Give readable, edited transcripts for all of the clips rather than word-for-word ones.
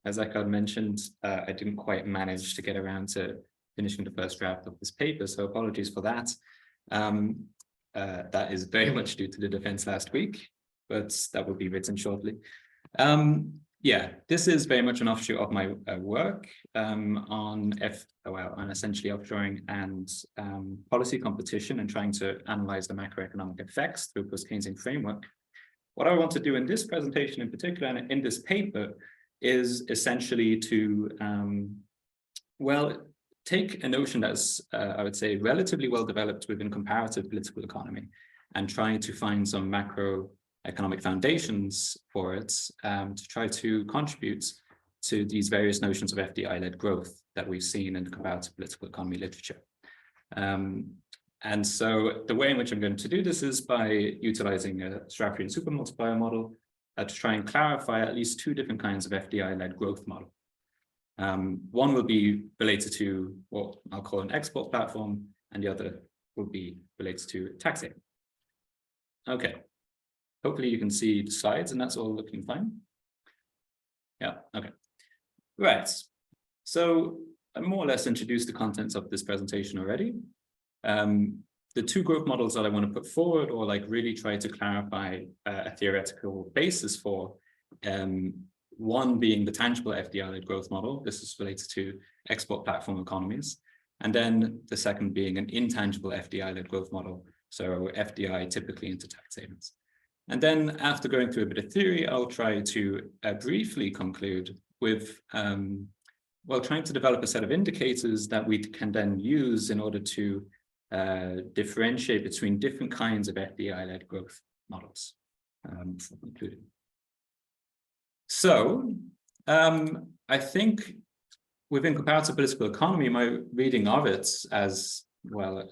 as Eckhard mentioned, I didn't quite manage to get around to finishing the first draft of this paper, so apologies for that. That is very much due to the defense last week, but that will be written shortly. Yeah, this is very much an offshoot of my work on essentially offshoring and policy competition and trying to analyze the macroeconomic effects through post-Keynesian framework. What I want to do in this presentation in particular and in this paper is essentially to, take a notion that's, I would say, relatively well developed within comparative political economy and trying to find some macroeconomic foundations for it to try to contribute to these various notions of FDI-led growth that we've seen in the comparative political economy literature. And so the way in which I'm going to do this is by utilizing a Sraffian supermultiplier model to try and clarify at least two different kinds of FDI-led growth model. One will be related to what I'll call an export platform, and the other will be related to tax haven. Okay, hopefully you can see the slides and that's all looking fine. Yeah, okay. Right, so I more or less introduced the contents of this presentation already. The two growth models that I want to put forward or like really try to clarify a theoretical basis for, one being the tangible FDI-led growth model. This is related to export platform economies. And then the second being an intangible FDI-led growth model. So FDI typically into tax havens. And then after going through a bit of theory, I'll try to briefly conclude with, trying to develop a set of indicators that we can then use in order to differentiate between different kinds of FDI-led growth models, including. So I think within comparative political economy, my reading of it as well,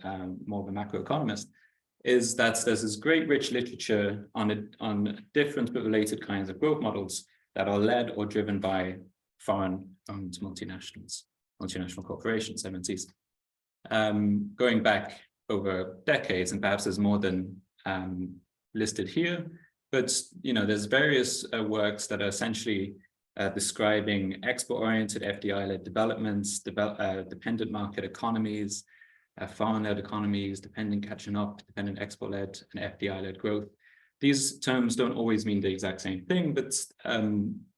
more of a macroeconomist, is that there's this great rich literature on different but related kinds of growth models that are led or driven by foreign-owned multinationals, multinational corporations, MNCs. Going back over decades, and perhaps there's more than listed here, but there's various works that are essentially describing export-oriented FDI-led developments, dependent market economies, foreign-led economies, dependent catching up, dependent export-led, and FDI-led growth. These terms don't always mean the exact same thing, but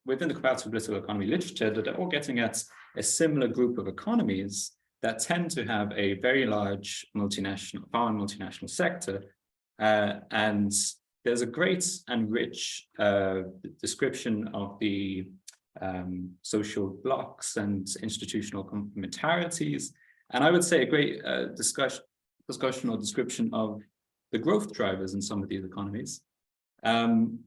within the comparative political economy literature, they're all getting at a similar group of economies that tend to have a very large foreign multinational sector, and there's a great and rich description of the social blocks and institutional complementarities, and I would say a great discussion or description of the growth drivers in some of these economies. And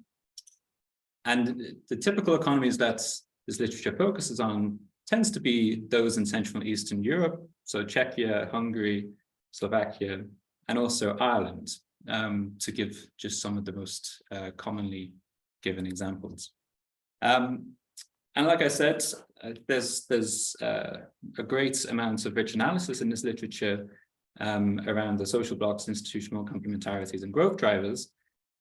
the typical economies that this literature focuses on tends to be those in Central and Eastern Europe, so Czechia, Hungary, Slovakia, and also Ireland, to give just some of the most commonly given examples. And like I said, there's a great amount of rich analysis in this literature around the social blocks, institutional complementarities, and growth drivers.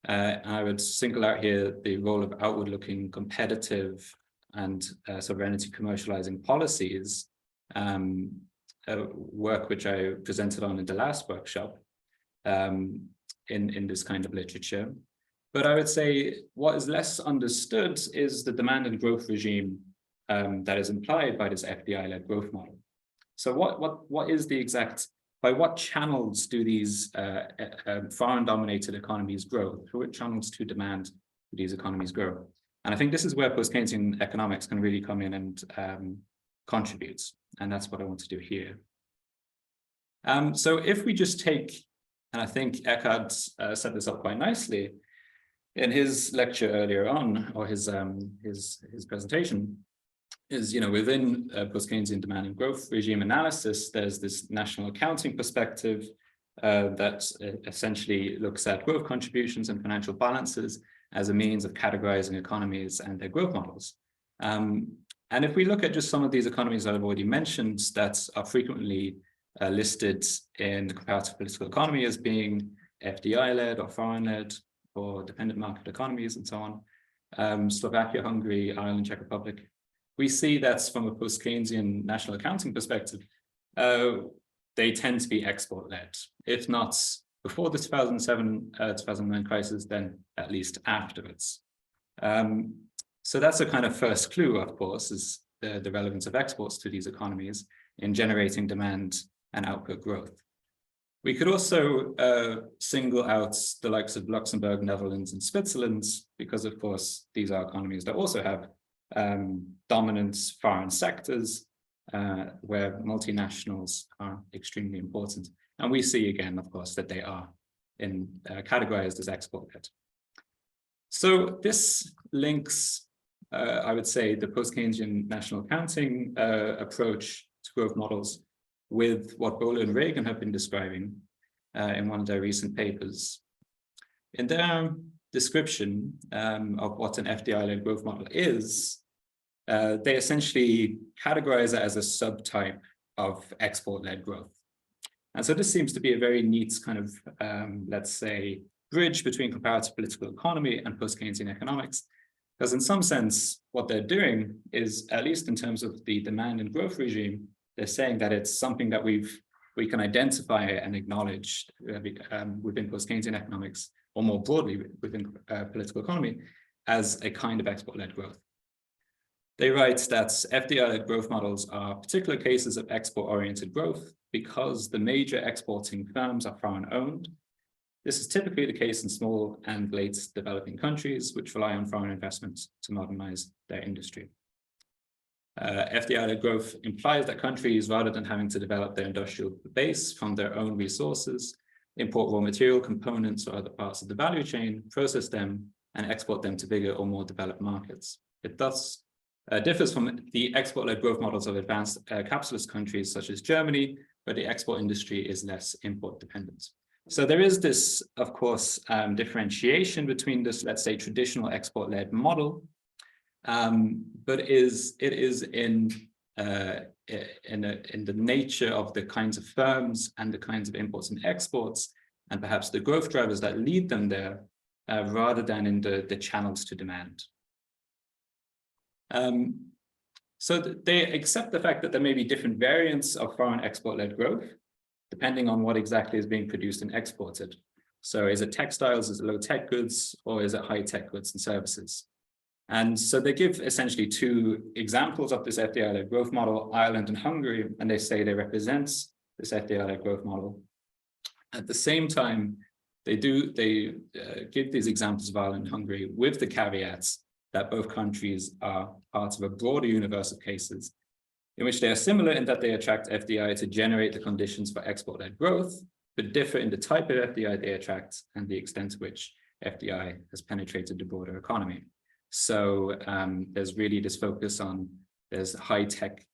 I would single out here the role of outward-looking competitive and sovereignty commercializing policies, work which I presented on in the last workshop in this kind of literature. But I would say what is less understood is the demand and growth regime that is implied by this FDI-led growth model. So what is the exact, by what channels do these foreign-dominated economies grow? Through what channels to demand do these economies grow? And I think this is where post-Keynesian economics can really come in and contribute. And that's what I want to do here. So if we just take, and I think Eckhard set this up quite nicely in his lecture earlier on, or his presentation, is, within post-Keynesian demand and growth regime analysis, there's this national accounting perspective that essentially looks at growth contributions and financial balances as a means of categorizing economies and their growth models. And if we look at just some of these economies that I've already mentioned that are frequently listed in the comparative political economy as being FDI-led or foreign-led or dependent market economies and so on, Slovakia, Hungary, Ireland, Czech Republic, we see that from a post-Keynesian national accounting perspective, they tend to be export-led, if not before the 2007-2009 crisis, then at least afterwards. So that's a kind of first clue, of course, is the relevance of exports to these economies in generating demand and output growth. We could also single out the likes of Luxembourg, Netherlands, and Switzerland, because, of course, these are economies that also have dominant foreign sectors where multinationals are extremely important. And we see again, of course, that they are categorized as export-led. So this links, I would say, the post-Keynesian national accounting approach to growth models with what Bowler and Reagan have been describing in one of their recent papers. In their description of what an FDI-led growth model is, they essentially categorize it as a subtype of export-led growth. And so this seems to be a very neat kind of, let's say, bridge between comparative political economy and post-Keynesian economics, because in some sense, what they're doing is, at least in terms of the demand and growth regime, they're saying that it's something that we can identify and acknowledge within post-Keynesian economics, or more broadly within political economy, as a kind of export-led growth. They write that FDI-led growth models are particular cases of export-oriented growth because the major exporting firms are foreign-owned. This is typically the case in small and late developing countries, which rely on foreign investments to modernize their industry. FDI-led growth implies that countries, rather than having to develop their industrial base from their own resources, import raw material components or other parts of the value chain, process them, and export them to bigger or more developed markets. It thus differs from the export-led growth models of advanced capitalist countries such as Germany, where the export industry is less import dependent. So there is this, of course, differentiation between this, let's say, traditional export-led model, but it is in the nature of the kinds of firms and the kinds of imports and exports, and perhaps the growth drivers that lead them there, rather than in the channels to demand. So they accept the fact that there may be different variants of foreign export-led growth, depending on what exactly is being produced and exported. So is it textiles, is it low-tech goods, or is it high-tech goods and services? And so they give essentially two examples of this FDI-led growth model, Ireland and Hungary, and they say they represent this FDI-led growth model. At the same time, they give these examples of Ireland and Hungary with the caveats that both countries are part of a broader universe of cases in which they are similar in that they attract FDI to generate the conditions for export-led growth, but differ in the type of FDI they attract and the extent to which FDI has penetrated the broader economy. So there's really this focus on there's higher tech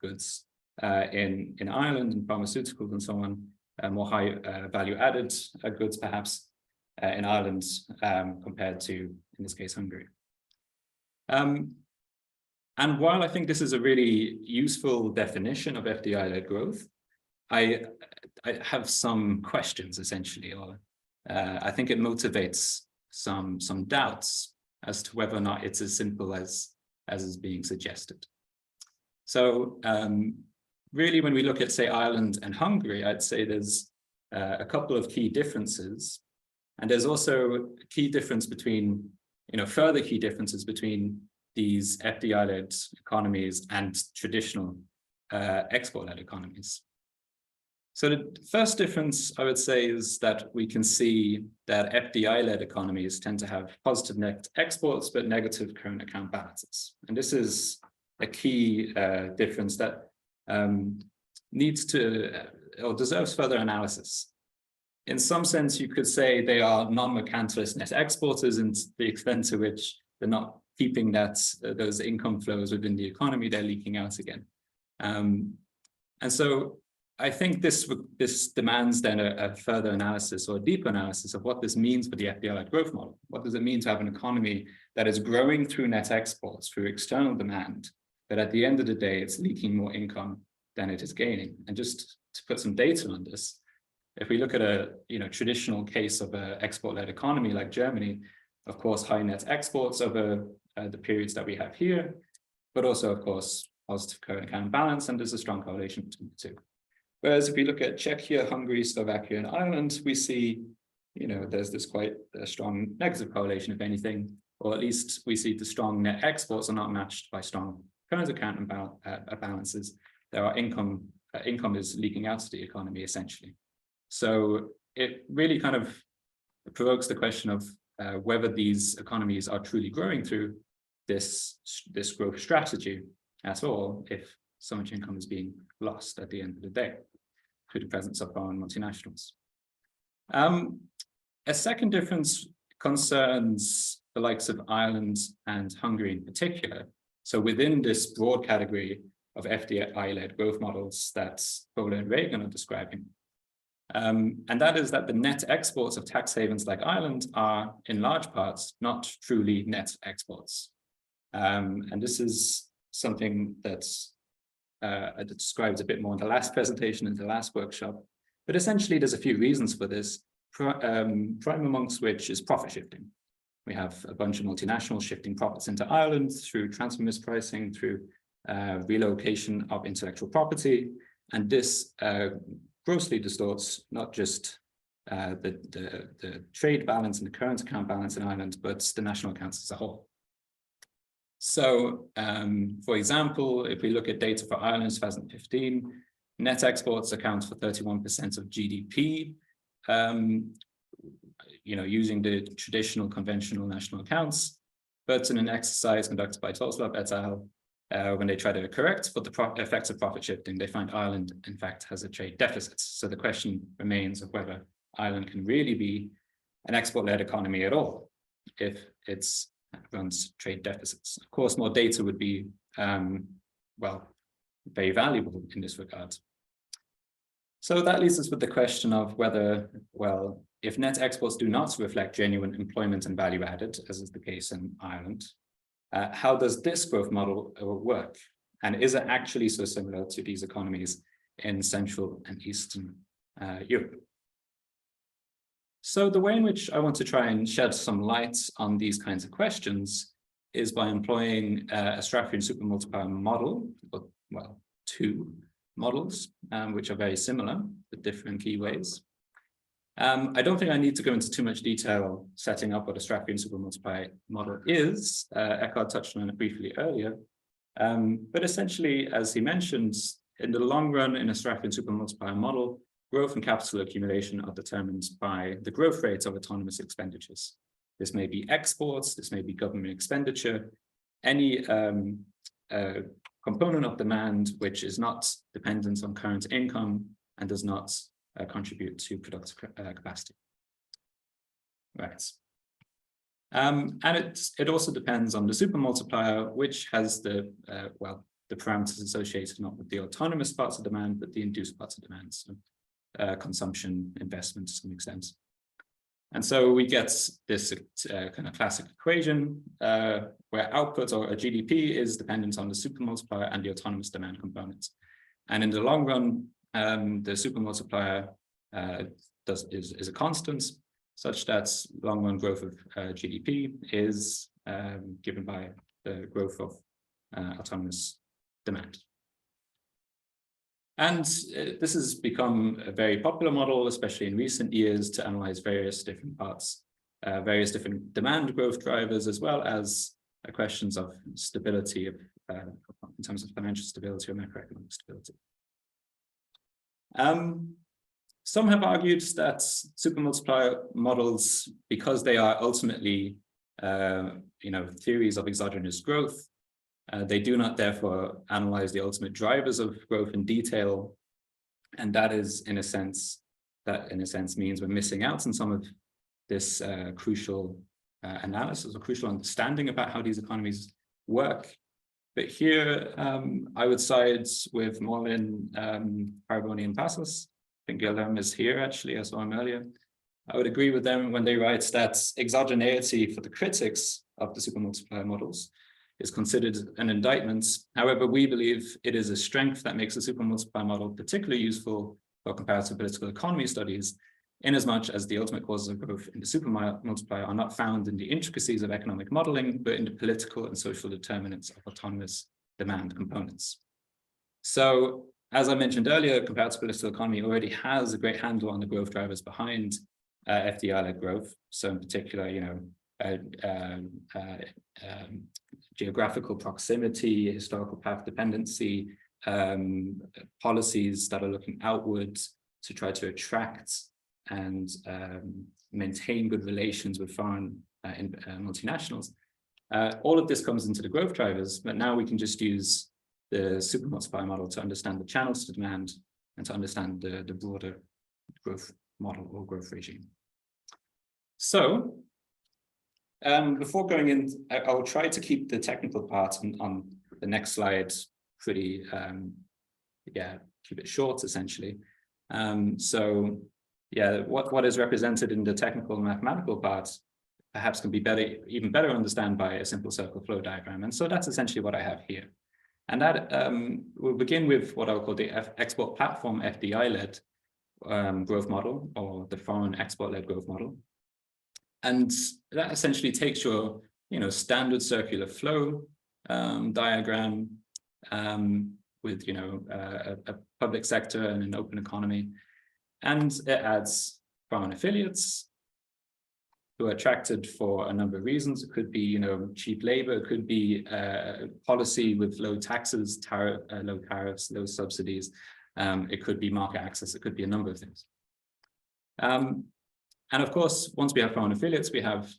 goods in Ireland and pharmaceuticals and so on, more high value added goods perhaps in Ireland compared to, in this case, Hungary. And while I think this is a really useful definition of FDI-led growth, I have some questions essentially, or I think it motivates some doubts as to whether or not it's as simple as is being suggested. So really, when we look at, say, Ireland and Hungary, I'd say there's a couple of key differences. And there's also a key difference between, further key differences between these FDI-led economies and traditional export-led economies. So the first difference, I would say, is that we can see that FDI-led economies tend to have positive net exports, but negative current account balances. And this is a key difference that needs to, or deserves further analysis. In some sense, you could say they are non-mercantilist net exporters, and the extent to which they're not keeping those income flows within the economy, they're leaking out again. And so I think this demands then a further analysis or a deeper analysis of what this means for the FDI-led growth model. What does it mean to have an economy that is growing through net exports, through external demand, but at the end of the day, it's leaking more income than it is gaining? And just to put some data on this, if we look at a traditional case of an export-led economy like Germany, of course, high net exports over the periods that we have here, but also, of course, positive current account balance, and there's a strong correlation between the two. Whereas if we look at Czechia, Hungary, Slovakia, and Ireland, we see, there's this quite a strong negative correlation, if anything, or at least we see the strong net exports are not matched by strong current account balances. There are income is leaking out of the economy, essentially. So it really kind of provokes the question of whether these economies are truly growing through this growth strategy at all, if so much income is being lost at the end of the day through the presence of foreign multinationals. A second difference concerns the likes of Ireland and Hungary in particular. So within this broad category of FDI-led growth models that Kohler and Reagan are describing, and that is that the net exports of tax havens like Ireland are in large parts not truly net exports. And this is something that's I described a bit more in the last presentation, in the last workshop. But essentially, there's a few reasons for this, prime amongst which is profit shifting. We have a bunch of multinationals shifting profits into Ireland through transfer mispricing, through relocation of intellectual property. And this grossly distorts not just the trade balance and the current account balance in Ireland, but the national accounts as a whole. So, for example, if we look at data for Ireland in 2015, net exports account for 31% of GDP, using the traditional conventional national accounts. But in an exercise conducted by Toslov et al., when they try to correct for the effects of profit shifting, they find Ireland, in fact, has a trade deficit. So the question remains of whether Ireland can really be an export-led economy at all if it's runs trade deficits. Of course, more data would be, very valuable in this regard. So that leaves us with the question of whether, if net exports do not reflect genuine employment and value added, as is the case in Ireland, how does this growth model work? And is it actually so similar to these economies in Central and Eastern Europe? So the way in which I want to try and shed some light on these kinds of questions is by employing a Sraffian supermultiplier model, two models, which are very similar, but different key ways. I don't think I need to go into too much detail setting up what a Sraffian supermultiplier model is. Eckhard touched on it briefly earlier. But essentially, as he mentioned, in the long run, in a Sraffian supermultiplier model, growth and capital accumulation are determined by the growth rate of autonomous expenditures. This may be exports, this may be government expenditure, any component of demand which is not dependent on current income and does not contribute to productive capacity. Right. And it also depends on the supermultiplier, which has the parameters associated not with the autonomous parts of demand, but the induced parts of demand. So, consumption, investment to some extent. And so we get this kind of classic equation where output or a GDP is dependent on the supermultiplier and the autonomous demand components. And in the long run, the supermultiplier is a constant such that long run growth of GDP is given by the growth of autonomous demand. And this has become a very popular model, especially in recent years, to analyze various different parts, various different demand growth drivers, as well as questions of stability in terms of financial stability or macroeconomic stability. Some have argued that supermultiplier models, because they are ultimately, theories of exogenous growth, they do not therefore analyze the ultimate drivers of growth in detail, and that is, in a sense, means we're missing out on some of this crucial analysis or crucial understanding about how these economies work. But here, I would side with Morlin, Carboni, and Passos. I think Guilherme is here, actually, I saw him earlier. I would agree with them when they write that exogeneity for the critics of the supermultiplier models is considered an indictment. However, we believe it is a strength that makes the supermultiplier model particularly useful for comparative political economy studies, inasmuch as the ultimate causes of growth in the supermultiplier are not found in the intricacies of economic modeling, but in the political and social determinants of autonomous demand components. So, as I mentioned earlier, comparative political economy already has a great handle on the growth drivers behind FDI-led growth. So in particular, geographical proximity, historical path dependency, policies that are looking outwards to try to attract and maintain good relations with foreign multinationals. All of this comes into the growth drivers, but now we can just use the supermultiplier model to understand the channels to demand and to understand the broader growth model or growth regime. So before going in, I will try to keep the technical part on the next slide pretty, keep it short essentially. What is represented in the technical and mathematical part perhaps can be even better understood by a simple circle flow diagram. And so that's essentially what I have here. And that we'll begin with what I'll call the export platform FDI-led growth model, or the foreign export-led growth model. And that essentially takes your, standard circular flow diagram with, a public sector and an open economy. And it adds foreign affiliates who are attracted for a number of reasons. It could be, cheap labor. It could be policy with low taxes, low tariffs, low subsidies. It could be market access. It could be a number of things. And of course, once we have foreign affiliates, we have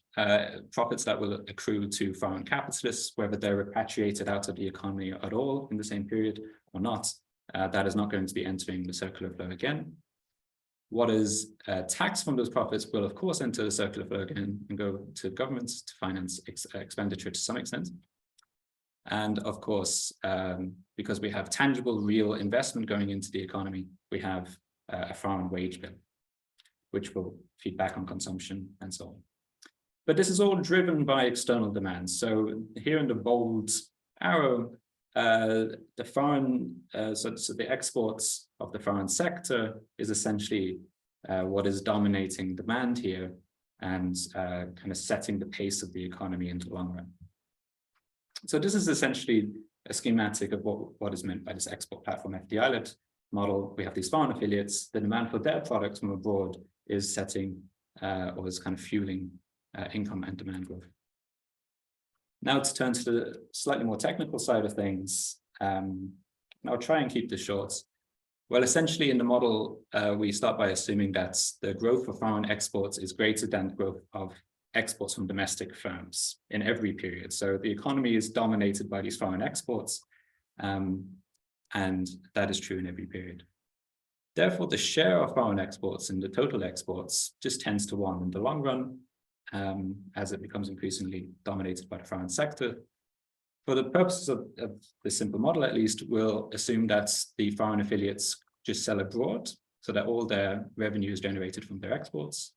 profits that will accrue to foreign capitalists, whether they're repatriated out of the economy at all in the same period or not. That is not going to be entering the circular flow again. What is taxed from those profits will, of course, enter the circular flow again and go to governments to finance expenditure to some extent. And of course, because we have tangible, real investment going into the economy, we have a foreign wage bill, which will feed back on consumption and so on. But this is all driven by external demand. So here in the bold arrow, the foreign, so the exports of the foreign sector is essentially what is dominating demand here and kind of setting the pace of the economy in the long run. So this is essentially a schematic of what is meant by this export platform FDI-led model. We have these foreign affiliates. The demand for their products from abroad is setting or is kind of fueling income and demand growth. Now to turn to the slightly more technical side of things, I'll try and keep this short. Well, essentially in the model, we start by assuming that the growth of foreign exports is greater than the growth of exports from domestic firms in every period. So the economy is dominated by these foreign exports, and that is true in every period. Therefore, the share of foreign exports in the total exports just tends to 1 in the long run, as it becomes increasingly dominated by the foreign sector. For the purposes of the simple model, at least, we'll assume that the foreign affiliates just sell abroad, so that all their revenue is generated from their exports,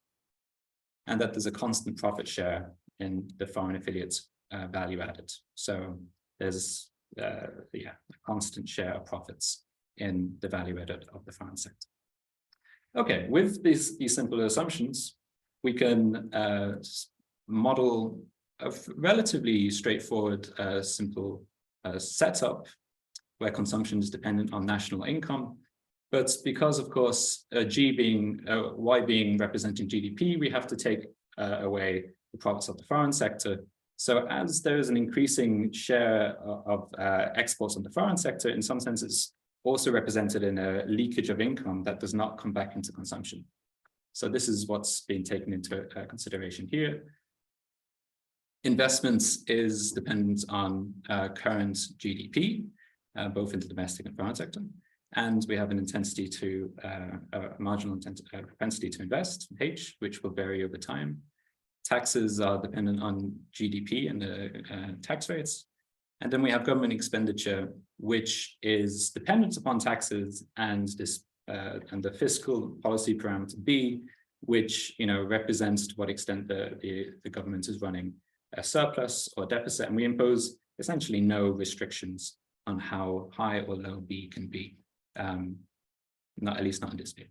and that there's a constant profit share in the foreign affiliates value added. So there's a constant share of profits in the value added of the foreign sector. Okay, with these simple assumptions, we can model a relatively straightforward, simple setup where consumption is dependent on national income. But because, of course, Y being representing GDP, we have to take away the profits of the foreign sector. So as there is an increasing share of exports on the foreign sector, in some sense, it's also represented in a leakage of income that does not come back into consumption. So this is what's being taken into consideration here. Investments is dependent on current GDP, both in the domestic and foreign sector. And we have an intensity to, a marginal propensity to invest, H, which will vary over time. Taxes are dependent on GDP and the tax rates. And then we have government expenditure, which is dependent upon taxes and this and the fiscal policy parameter B, which represents to what extent the government is running a surplus or deficit, and we impose essentially no restrictions on how high or low B can be, at least not in this paper.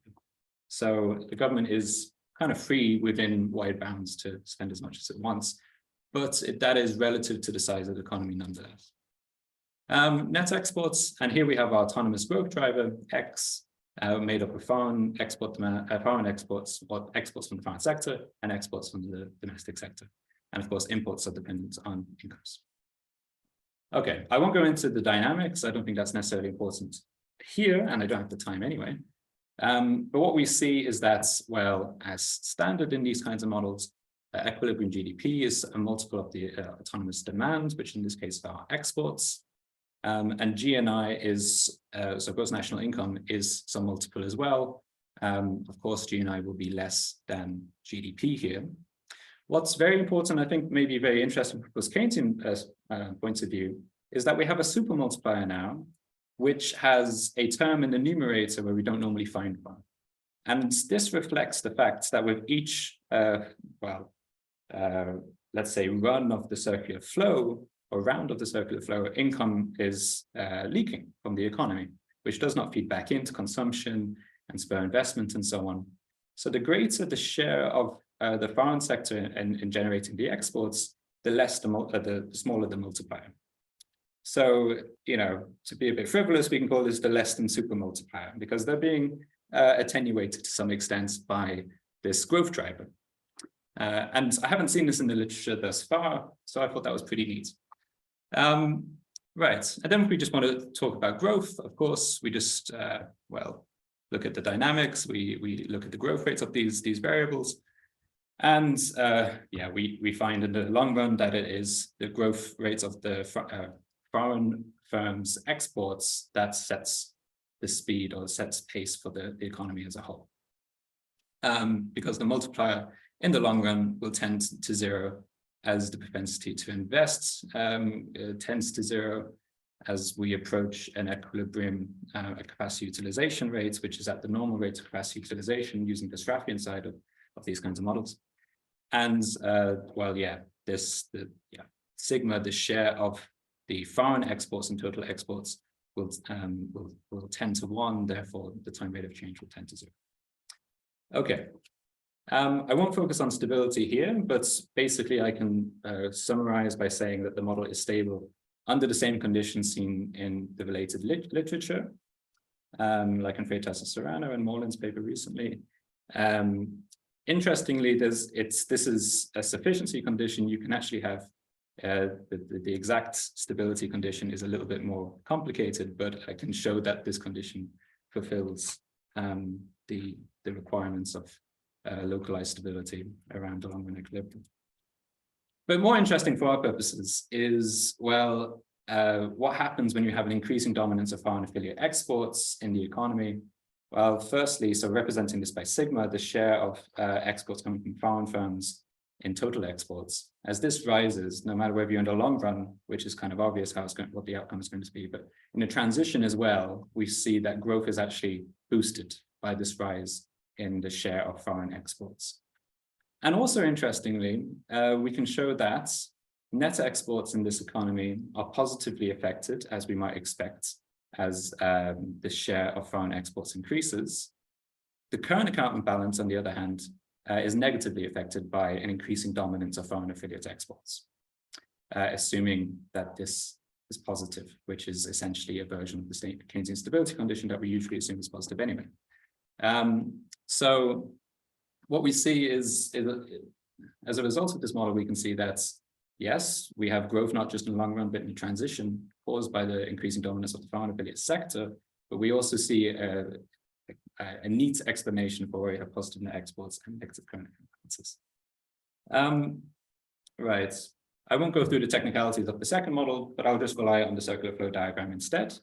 So the government is kind of free within wide bounds to spend as much as it wants, but that is relative to the size of the economy nonetheless. Net exports, and here we have our autonomous growth driver, X, made up of foreign exports, or exports from the foreign sector and exports from the domestic sector. And of course, imports are dependent on incomes. Okay, I won't go into the dynamics. I don't think that's necessarily important here, and I don't have the time anyway. But what we see is that, well, as standard in these kinds of models, equilibrium GDP is a multiple of the autonomous demand, which in this case are exports. And GNI is, so gross national income is some multiple as well. Of course, GNI will be less than GDP here. What's very important, I think maybe very interesting from a Keynesian point of view, is that we have a supermultiplier now, which has a term in the numerator where we don't normally find one. And this reflects the fact that with each, let's say, run of the circular flow, or round of the circular flow, income is leaking from the economy, which does not feed back into consumption and spur investment and so on. So the greater the share of the foreign sector in generating the exports, the smaller the multiplier. So, you know, to be a bit frivolous, we can call this the less than supermultiplier, because they're being attenuated to some extent by this growth driver. And I haven't seen this in the literature thus far, so I thought that was pretty neat. Right, and then if we just want to talk about growth, of course, we just, well, look at the dynamics, we look at the growth rates of these variables. And yeah, we find in the long run that it is the growth rates of the foreign firms' exports that sets the speed or sets pace for the economy as a whole. Because the multiplier in the long run will tend to zero as the propensity to invest tends to zero as we approach an equilibrium capacity utilization rate, which is at the normal rate of capacity utilization using the Sraffian side of these kinds of models. And well, yeah, sigma, the share of the foreign exports and total exports will tend to 1, therefore the time rate of change will tend to 0. Okay. I won't focus on stability here, but basically I can summarize by saying that the model is stable under the same conditions seen in the related literature, like in Freitas and Serrano and Moreland's paper recently. Interestingly, this is a sufficiency condition. You can actually have the exact stability condition is a little bit more complicated, but I can show that this condition fulfills the requirements of localized stability around the long-run equilibrium. But more interesting for our purposes is, well, what happens when you have an increasing dominance of foreign affiliate exports in the economy? Well, firstly, so representing this by sigma, the share of exports coming from foreign firms in total exports, as this rises, no matter whether you're in the long run, which is kind of obvious how it's going, what the outcome is going to be, but in the transition as well, we see that growth is actually boosted by this rise in the share of foreign exports. And also interestingly, we can show that net exports in this economy are positively affected, as we might expect, as the share of foreign exports increases. The current account balance, on the other hand, is negatively affected by an increasing dominance of foreign affiliate exports, assuming that this is positive, which is essentially a version of the Keynesian stability condition that we usually assume is positive anyway. So what we see is, as a result of this model, we can see that, yes, we have growth not just in the long run, but in the transition caused by the increasing dominance of the foreign affiliate sector, but we also see a neat explanation for where we have positive net exports and negative current account balances. Right, I won't go through the technicalities of the second model, but I'll just rely on the circular flow diagram instead,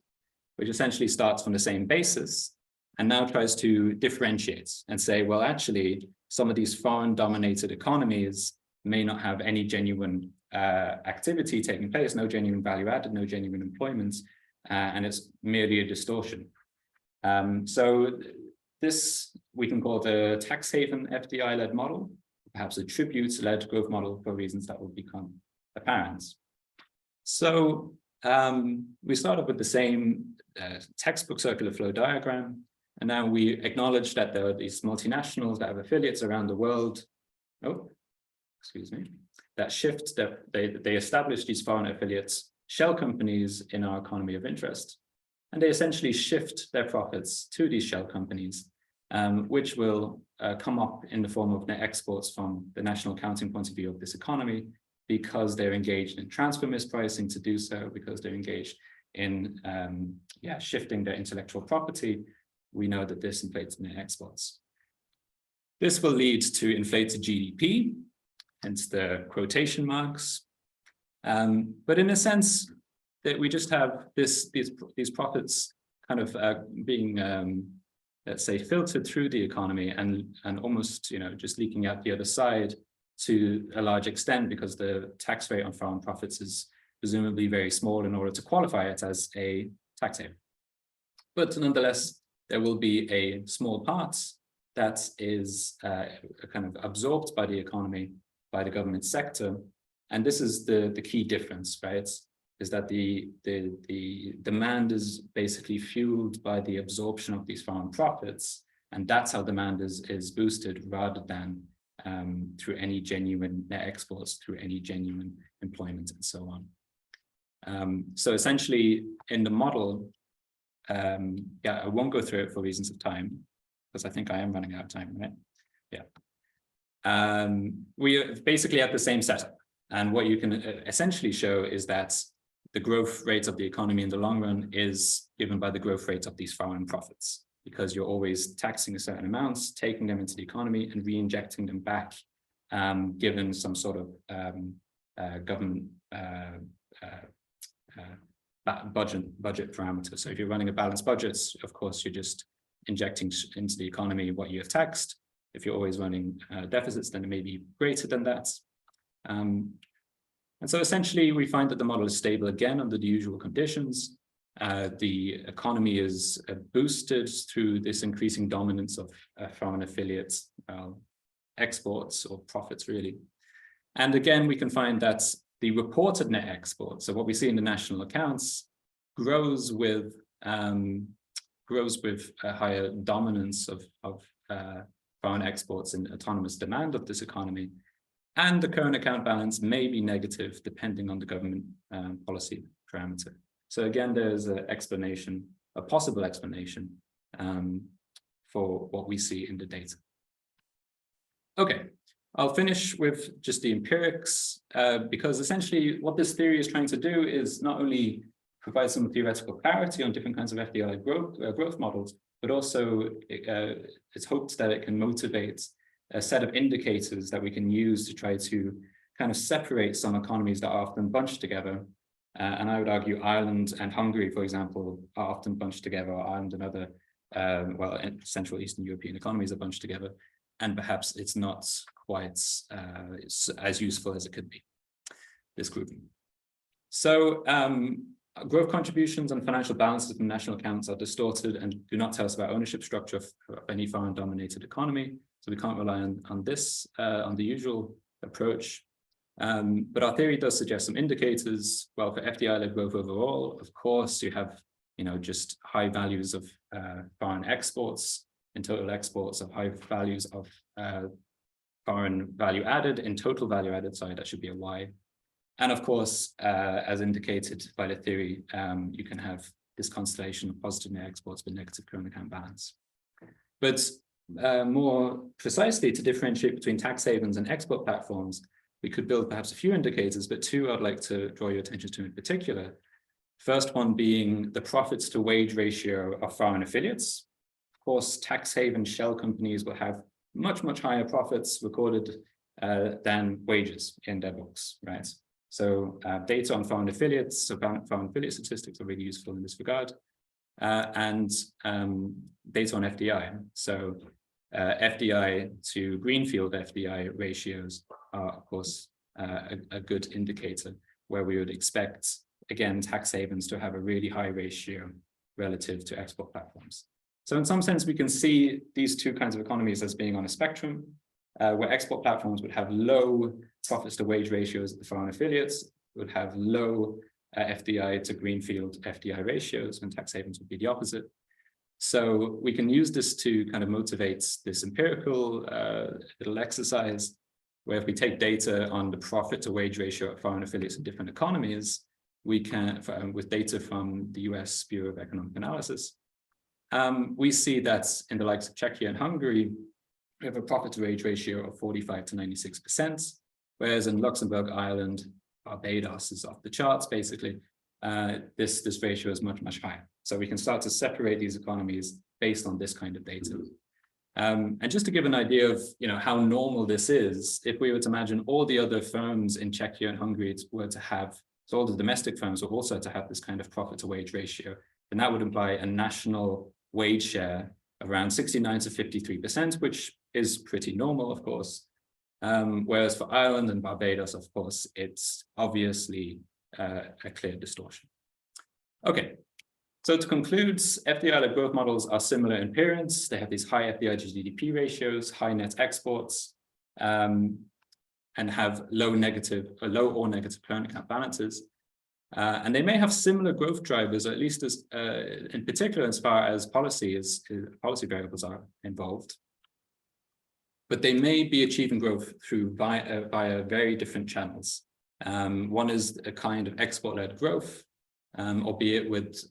which essentially starts from the same basis and now tries to differentiate and say, well, actually, some of these foreign dominated economies may not have any genuine activity taking place, no genuine value added, no genuine employment, and it's merely a distortion. So this we can call the tax haven FDI-led model, perhaps a tribute-led growth model for reasons that will become apparent. So we started with the same textbook circular flow diagram, And now we acknowledge that there are these multinationals that have affiliates around the world. Oh, excuse me. That shift, that they establish these foreign affiliates, shell companies in our economy of interest. And they essentially shift their profits to these shell companies, which will come up in the form of net exports from the national accounting point of view of this economy, because they're engaged in transfer mispricing to do so, because they're engaged in shifting their intellectual property. We know that this inflates net exports. This will lead to inflated GDP, hence the quotation marks. But in a sense, that we just have these profits kind of being, let's say, filtered through the economy and almost, just leaking out the other side to a large extent, because the tax rate on foreign profits is presumably very small in order to qualify it as a tax haven. But nonetheless, there will be a small part that is kind of absorbed by the economy, by the government sector. And this is the key difference, right? Is that the demand is basically fueled by the absorption of these foreign profits. And that's how demand is boosted, rather than through any genuine net exports, through any genuine employment, and so on. So essentially, in the model, I won't go through it for reasons of time, because I think I am running out of time, right? Yeah. We basically have the same setup. And what you can essentially show is that the growth rate of the economy in the long run is given by the growth rate of these foreign profits, because you're always taxing a certain amounts, taking them into the economy and re-injecting them back, given some sort of government budget parameters. So if you're running a balanced budget, of course, you're just injecting into the economy what you have taxed. If you're always running deficits, then it may be greater than that. And so essentially, we find that the model is stable again under the usual conditions. The economy is boosted through this increasing dominance of foreign affiliates, exports or profits, really. And again, we can find that the reported net export, so what we see in the national accounts, grows with a higher dominance of foreign exports in autonomous demand of this economy. And the current account balance may be negative depending on the government policy parameter. So again, there's an explanation, a possible explanation for what we see in the data. Okay, I'll finish with just the empirics, because essentially what this theory is trying to do is not only provide some theoretical clarity on different kinds of FDI growth models, but also it's hoped that it can motivate a set of indicators that we can use to try to kind of separate some economies that are often bunched together. And I would argue Ireland and Hungary, for example, are often bunched together, or Ireland and other, Central Eastern European economies are bunched together. And perhaps it's not quite as useful as it could be, this grouping. So growth contributions and financial balances from national accounts are distorted and do not tell us about ownership structure of any foreign-dominated economy. So we can't rely on this, on the usual approach. But our theory does suggest some indicators. Well, for FDI-led growth overall, of course, you have, just high values of foreign exports, in total exports of high values of foreign value added, in total value added, sorry, that should be a Y. And of course, as indicated by the theory, you can have this constellation of positive net exports but negative current account balance. But more precisely, to differentiate between tax havens and export platforms, we could build perhaps a few indicators, but two I'd like to draw your attention to in particular. First one being the profits to wage ratio of foreign affiliates. Of course, tax haven shell companies will have much, much higher profits recorded than wages in their books, right? So data on foreign affiliates, so foreign affiliate statistics are really useful in this regard. And data on FDI. So FDI to greenfield FDI ratios are, of course, a good indicator where we would expect, again, tax havens to have a really high ratio relative to export platforms. So in some sense, we can see these two kinds of economies as being on a spectrum, where export platforms would have low profits to wage ratios at the foreign affiliates, would have low FDI to greenfield FDI ratios, and tax havens would be the opposite. So we can use this to kind of motivate this empirical little exercise, where if we take data on the profit to wage ratio of foreign affiliates in different economies, we can, with data from the US Bureau of Economic Analysis, we see that in the likes of Czechia and Hungary, we have a profit to wage ratio of 45 to 96%, whereas in Luxembourg, Ireland, Barbados is off the charts, basically. This ratio is much, much higher. So we can start to separate these economies based on this kind of data. And just to give an idea of how normal this is, if we were to imagine all the other firms in Czechia and Hungary were to have, so all the domestic firms were also to have this kind of profit to wage ratio, then that would imply a national wage share around 69 to 53%, which is pretty normal, of course. Whereas for Ireland and Barbados, of course, it's obviously a clear distortion. Okay, so to conclude, FDI-led growth models are similar in appearance. They have these high FDI to GDP ratios, high net exports, and have low or negative current account balances. And they may have similar growth drivers, or at least as in particular as far as policy variables are involved. But they may be achieving growth through via very different channels. One is a kind of export-led growth, albeit with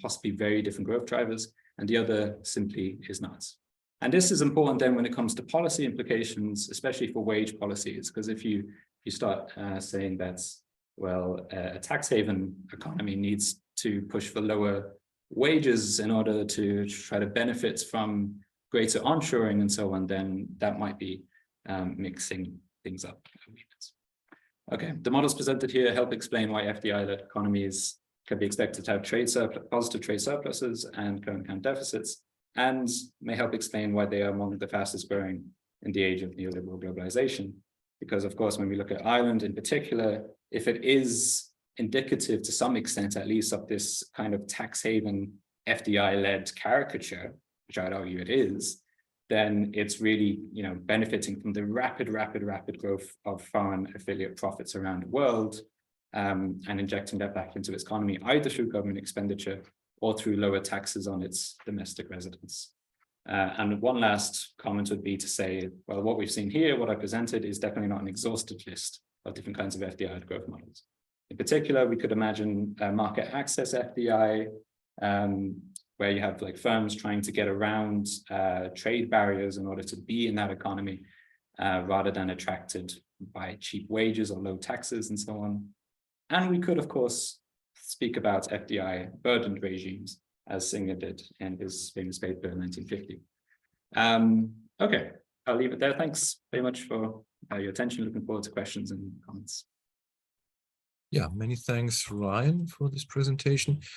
possibly very different growth drivers, and the other simply is not. And this is important then when it comes to policy implications, especially for wage policies, because if you start saying that, well, a tax haven economy needs to push for lower wages in order to try to benefit from greater onshoring and so on, then that might be mixing things up a wee bit. Okay, the models presented here help explain why FDI-led economies can be expected to have positive trade surpluses and current account deficits, and may help explain why they are among the fastest growing in the age of neoliberal globalization. Because, of course, when we look at Ireland in particular, if it is indicative to some extent, at least, of this kind of tax haven FDI-led caricature, which I'd argue it is, then it's really, benefiting from the rapid growth of foreign affiliate profits around the world, and injecting that back into its economy, either through government expenditure or through lower taxes on its domestic residents. And one last comment would be to say, well, what we've seen here, what I presented, is definitely not an exhaustive list of different kinds of FDI growth models. In particular, we could imagine market access FDI, where you have like firms trying to get around trade barriers in order to be in that economy, rather than attracted by cheap wages or low taxes and so on. And we could, of course, speak about FDI burdened regimes, as Singer did in his famous paper in 1950. Okay, I'll leave it there. Thanks very much for your attention. Looking forward to questions and comments. Yeah, many thanks, Ryan, for this presentation.